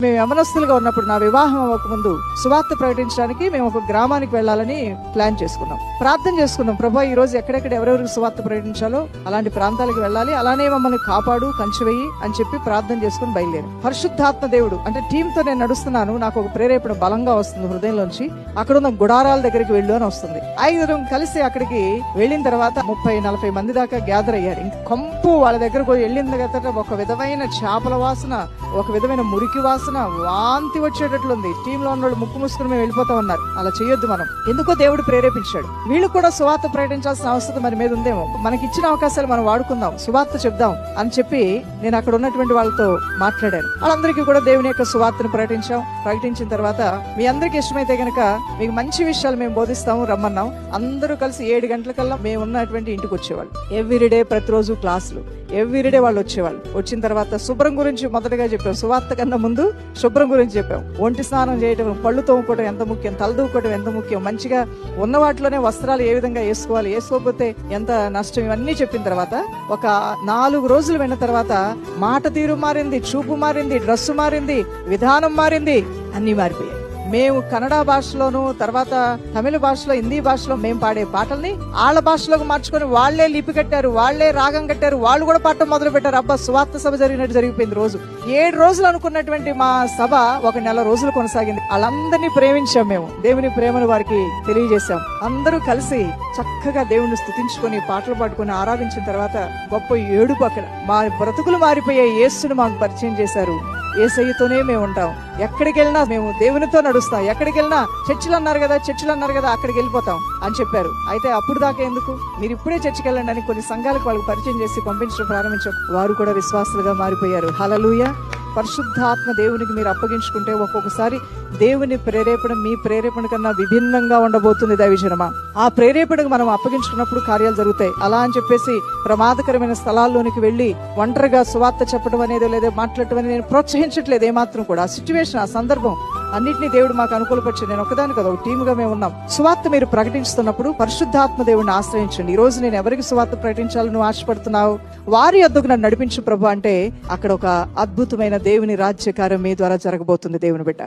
మేము యమనస్తులుగా ఉన్నప్పుడు, నా వివాహం అవ్వకముందు సువార్త ప్రకటించడానికి మేము ఒక గ్రామానికి వెళ్ళాలని ప్లాన్ చేసుకున్నాం. ప్రార్థన చేసుకున్నాం, ప్రభా ఈ రోజు ఎక్కడెక్కడ ఎవరెవరికి సువార్త ప్రకటించాలో అలాంటి ప్రాంతాలకు వెళ్ళాలి, అలానే మమ్మల్ని కాపాడు, కంచివేయి అని చెప్పి ప్రార్థన చేసుకుని బయలుదేరాం. పరిశుద్ధాత్మ దేవుడు అంటే టీమ్ తో నేను నడుస్తున్నాను, నాకు ఒక ప్రేరేపణ బలంగా వస్తుంది హృదయంలోంచి, అక్కడ ఉన్న గుడారాల దగ్గరికి వెళ్ళు అని వస్తుంది. ఐదుగురం కలిసి అక్కడికి వెళ్ళిన తర్వాత 30-40 మంది దాకా గ్యాదర్ అయ్యారు. ఇంక కంపు వాళ్ళ దగ్గరకు వెళ్ళిన కదా ఒక విధమైన చేపల వాసన, ఒక విధమైన మురికి వాసన, వాంతి వచ్చేటట్లుంది. టీమ్ లో ఉన్న వాళ్ళు ముక్కు మూసుకుని మేము వెళ్ళిపోతా ఉన్నారు. అలా చేయొద్దు మనం, ఎందుకో దేవుడు ప్రేరేపించాడు. వీళ్ళు కూడా సువార్త ప్రకటించాల్సిన అవసరం మన మీద ఉందేమో, మనకి ఇచ్చిన అవకాశాలు మనం వాడుకుందాం, సువార్త చెప్దాం అని చెప్పి నేను అక్కడ ఉన్నటువంటి వాళ్ళతో మాట్లాడాను. వాళ్ళందరికీ కూడా దేవుని యొక్క సువార్తను ప్రకటించిన తర్వాత మీ అందరికి ఇష్టమైతే గనక మీకు మంచి విషయాలు మేము బోధిస్తాము రమ్మన్నాం. అందరూ కలిసి 7 గంటలకల్లా మేము ఉన్నటువంటి ఇంటికి వచ్చేవాళ్ళు. ఎవ్రీడే ప్రతిరోజు క్లాసులు, ఎవ్రీడే వాళ్ళు వచ్చేవాళ్ళు. వచ్చిన తర్వాత శుభ్రం గురించి మొదటగా చెప్పాం, సువార్త కన్నా ముందు శుభ్రం గురించి చెప్పాం. ఒంటి స్నానం చేయటం, పళ్ళు తోముకోవడం ఎంత ముఖ్యం, తలదూకోవడం ఎంత ముఖ్యం, మంచిగా ఉన్న వాటిలోనే వస్త్రాలు ఏ విధంగా వేసుకోవాలి, వేసుకోకపోతే ఎంత నష్టం, ఇవన్నీ చెప్పిన తర్వాత ఒక 4 రోజులు విన్న తర్వాత మాట తీరు మారింది, చూపు మారింది, డ్రెస్సు మారింది, విధానం మారింది, అన్ని మారిపోయాయి. మేము కన్నడ భాషలోను, తర్వాత తమిళ భాషలో, హిందీ భాషలో మేము పాడే పాటల్ని వాళ్ళ భాషలోకి మార్చుకొని వాళ్లే లిపి కట్టారు, వాళ్లే రాగం కట్టారు, వాళ్ళు కూడా పాడటం మొదలు పెట్టారు. అబ్బా, సువార్త సభ జరిగినట్టు జరిగిపోయింది. రోజు 7 రోజులు అనుకున్నటువంటి మా సభ ఒక 1 నెల రోజులు కొనసాగింది. వాళ్ళందరినీ ప్రేమించాం, మేము దేవుని ప్రేమను వారికి తెలియజేశాం. అందరూ కలిసి చక్కగా దేవుణ్ణి స్తుతించుకొని పాటలు పాడుకొని ఆరాధించిన తర్వాత గొప్ప ఏడుపు, అక్కడ మా బ్రతుకులు మారిపోయే యేసును మాకు పరిచయం చేశారు. యేసయ్యతోనే మేము ఉంటాం, ఎక్కడికి వెళ్ళినా మేము దేవునితో నడుస్తాం, ఎక్కడికి వెళ్ళినా చర్చిలు అన్నారు కదా అక్కడికి వెళ్ళిపోతాం అని చెప్పారు. అయితే అప్పుడు దాకా ఎందుకు, మీరు ఇప్పుడే చర్చికి వెళ్ళండి అని కొన్ని సంఘాలకు వాళ్ళకి పరిచయం చేసి పంపించడం ప్రారంభించాం. వారు కూడా విశ్వాసులుగా మారిపోయారు. హల్లెలూయా. పరిశుద్ధాత్మ దేవునికి మీరు అప్పగించుకుంటే ఒక్కొక్కసారి దేవుని ప్రేరేపణ మీ ప్రేరేపణ కన్నా విభిన్నంగా ఉండబోతుంది దైవజనమా. ఆ ప్రేరేపణకు మనం అప్పగించుకున్నప్పుడు కార్యాలు జరుగుతాయి. అలా అని చెప్పేసి ప్రమాదకరమైన స్థలాల్లోనికి వెళ్లి ఒంటరిగా సువార్త చెప్పడం అనేది లేదా మాట్లాడటం అనేది నేను ప్రోత్సహించట్లేదు ఏమాత్రం కూడా. ఆ సిచ్యువేషన్, ఆ సందర్భం అన్నింటినీ దేవుడు మాకు అనుకూలపరిచి, నేను ఒకదాని కదా, ఒక టీముగా మేము ఉన్నాం. సువార్త మీరు ప్రకటిస్తున్నప్పుడు పరిశుద్ధాత్మ దేవుడిని ఆశ్రయించండి. ఈ రోజు నేను ఎవరికి సువార్త ప్రకటించాలని నువ్వు ఆశపడుతున్నావు, వారి వద్దకు నన్ను నడిపించు ప్రభు అంటే అక్కడ ఒక అద్భుతమైన దేవుని రాజ్యకార్యం మీ ద్వారా జరగబోతుంది దేవుని బిడ్డ.